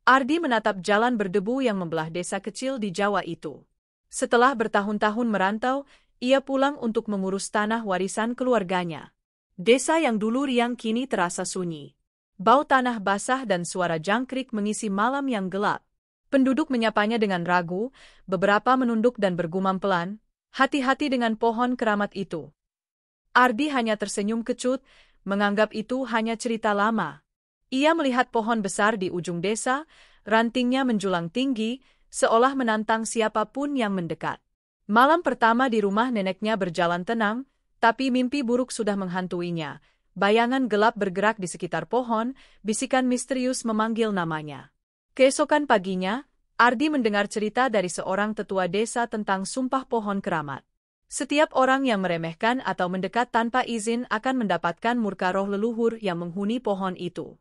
Ardi menatap jalan berdebu yang membelah desa kecil di Jawa itu. Setelah bertahun-tahun merantau, ia pulang untuk mengurus tanah warisan keluarganya. Desa yang dulu riang kini terasa sunyi. Bau tanah basah dan suara jangkrik mengisi malam yang gelap. Penduduk menyapanya dengan ragu, beberapa menunduk dan bergumam pelan, "Hati-hati dengan pohon keramat itu." Ardi hanya tersenyum kecut, menganggap itu hanya cerita lama. Ia melihat pohon besar di ujung desa, rantingnya menjulang tinggi, seolah menantang siapapun yang mendekat. Malam pertama di rumah neneknya berjalan tenang, tapi mimpi buruk sudah menghantuinya. Bayangan gelap bergerak di sekitar pohon, bisikan misterius memanggil namanya. Keesokan paginya, Ardi mendengar cerita dari seorang tetua desa tentang sumpah pohon keramat. Setiap orang yang meremehkan atau mendekat tanpa izin akan mendapatkan murka roh leluhur yang menghuni pohon itu.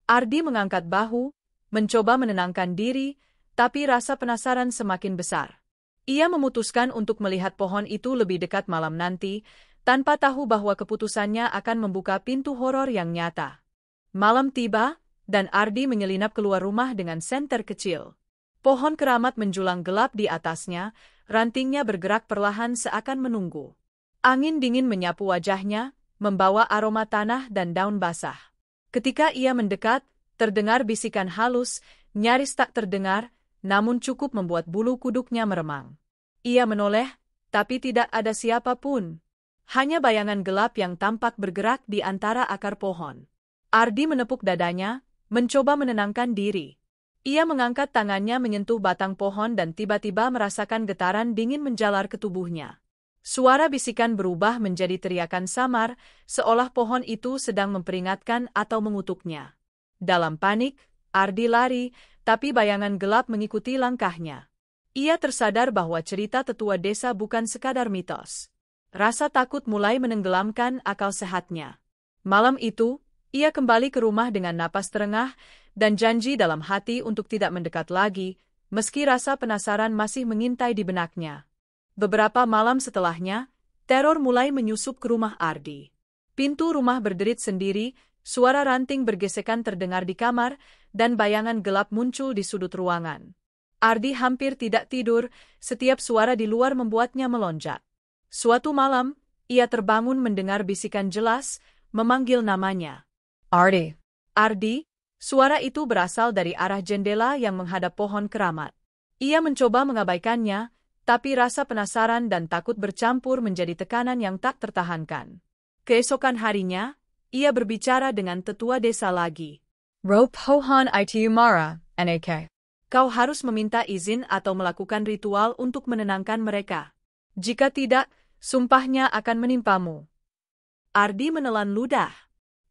Ardi mengangkat bahu, mencoba menenangkan diri, tapi rasa penasaran semakin besar. Ia memutuskan untuk melihat pohon itu lebih dekat malam nanti, tanpa tahu bahwa keputusannya akan membuka pintu horor yang nyata. Malam tiba, dan Ardi menyelinap keluar rumah dengan senter kecil. Pohon keramat menjulang gelap di atasnya, rantingnya bergerak perlahan seakan menunggu. Angin dingin menyapu wajahnya, membawa aroma tanah dan daun basah. Ketika ia mendekat, terdengar bisikan halus, nyaris tak terdengar, namun cukup membuat bulu kuduknya meremang. Ia menoleh, tapi tidak ada siapapun. Hanya bayangan gelap yang tampak bergerak di antara akar pohon. Ardi menepuk dadanya, mencoba menenangkan diri. Ia mengangkat tangannya menyentuh batang pohon dan tiba-tiba merasakan getaran dingin menjalar ke tubuhnya. Suara bisikan berubah menjadi teriakan samar, seolah pohon itu sedang memperingatkan atau mengutuknya. Dalam panik, Ardi lari, tapi bayangan gelap mengikuti langkahnya. Ia tersadar bahwa cerita tetua desa bukan sekadar mitos. Rasa takut mulai menenggelamkan akal sehatnya. Malam itu, ia kembali ke rumah dengan napas terengah dan janji dalam hati untuk tidak mendekat lagi, meski rasa penasaran masih mengintai di benaknya. Beberapa malam setelahnya, teror mulai menyusup ke rumah Ardi. Pintu rumah berderit sendiri, suara ranting bergesekan terdengar di kamar, dan bayangan gelap muncul di sudut ruangan. Ardi hampir tidak tidur, setiap suara di luar membuatnya melonjak. Suatu malam, ia terbangun mendengar bisikan jelas, memanggil namanya. "Ardi." "Ardi?" Suara itu berasal dari arah jendela yang menghadap pohon keramat. Ia mencoba mengabaikannya, tapi rasa penasaran dan takut bercampur menjadi tekanan yang tak tertahankan. Keesokan harinya, ia berbicara dengan tetua desa lagi. "Ro pohon itu mara, NAK. Kau harus meminta izin atau melakukan ritual untuk menenangkan mereka. Jika tidak, sumpahnya akan menimpamu." Ardi menelan ludah.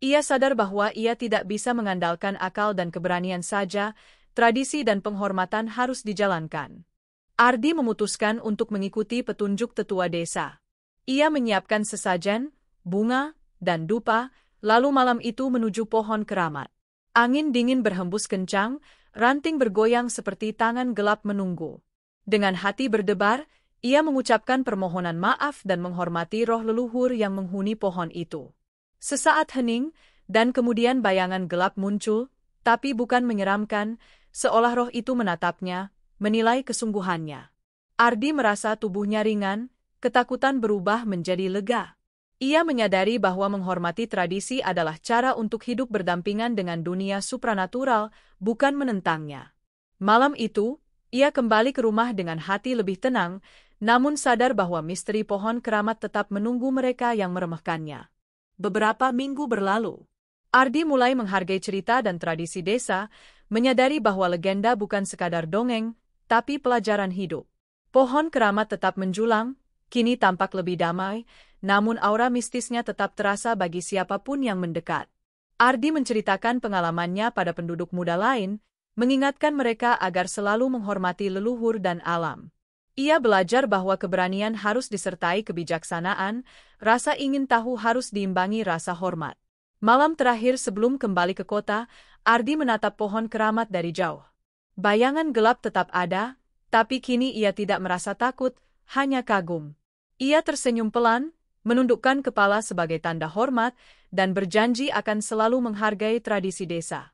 Ia sadar bahwa ia tidak bisa mengandalkan akal dan keberanian saja, tradisi dan penghormatan harus dijalankan. Ardi memutuskan untuk mengikuti petunjuk tetua desa. Ia menyiapkan sesajen, bunga, dan dupa, lalu malam itu menuju pohon keramat. Angin dingin berhembus kencang, ranting bergoyang seperti tangan gelap menunggu. Dengan hati berdebar, ia mengucapkan permohonan maaf dan menghormati roh leluhur yang menghuni pohon itu. Sesaat hening, dan kemudian bayangan gelap muncul, tapi bukan menyeramkan, seolah roh itu menatapnya, menilai kesungguhannya. Ardi merasa tubuhnya ringan, ketakutan berubah menjadi lega. Ia menyadari bahwa menghormati tradisi adalah cara untuk hidup berdampingan dengan dunia supranatural, bukan menentangnya. Malam itu, ia kembali ke rumah dengan hati lebih tenang, namun sadar bahwa misteri pohon keramat tetap menunggu mereka yang meremehkannya. Beberapa minggu berlalu. Ardi mulai menghargai cerita dan tradisi desa, menyadari bahwa legenda bukan sekadar dongeng, tapi pelajaran hidup. Pohon keramat tetap menjulang, kini tampak lebih damai, namun aura mistisnya tetap terasa bagi siapapun yang mendekat. Ardi menceritakan pengalamannya pada penduduk muda lain, mengingatkan mereka agar selalu menghormati leluhur dan alam. Ia belajar bahwa keberanian harus disertai kebijaksanaan, rasa ingin tahu harus diimbangi rasa hormat. Malam terakhir sebelum kembali ke kota, Ardi menatap pohon keramat dari jauh. Bayangan gelap tetap ada, tapi kini ia tidak merasa takut, hanya kagum. Ia tersenyum pelan, menundukkan kepala sebagai tanda hormat, dan berjanji akan selalu menghargai tradisi desa.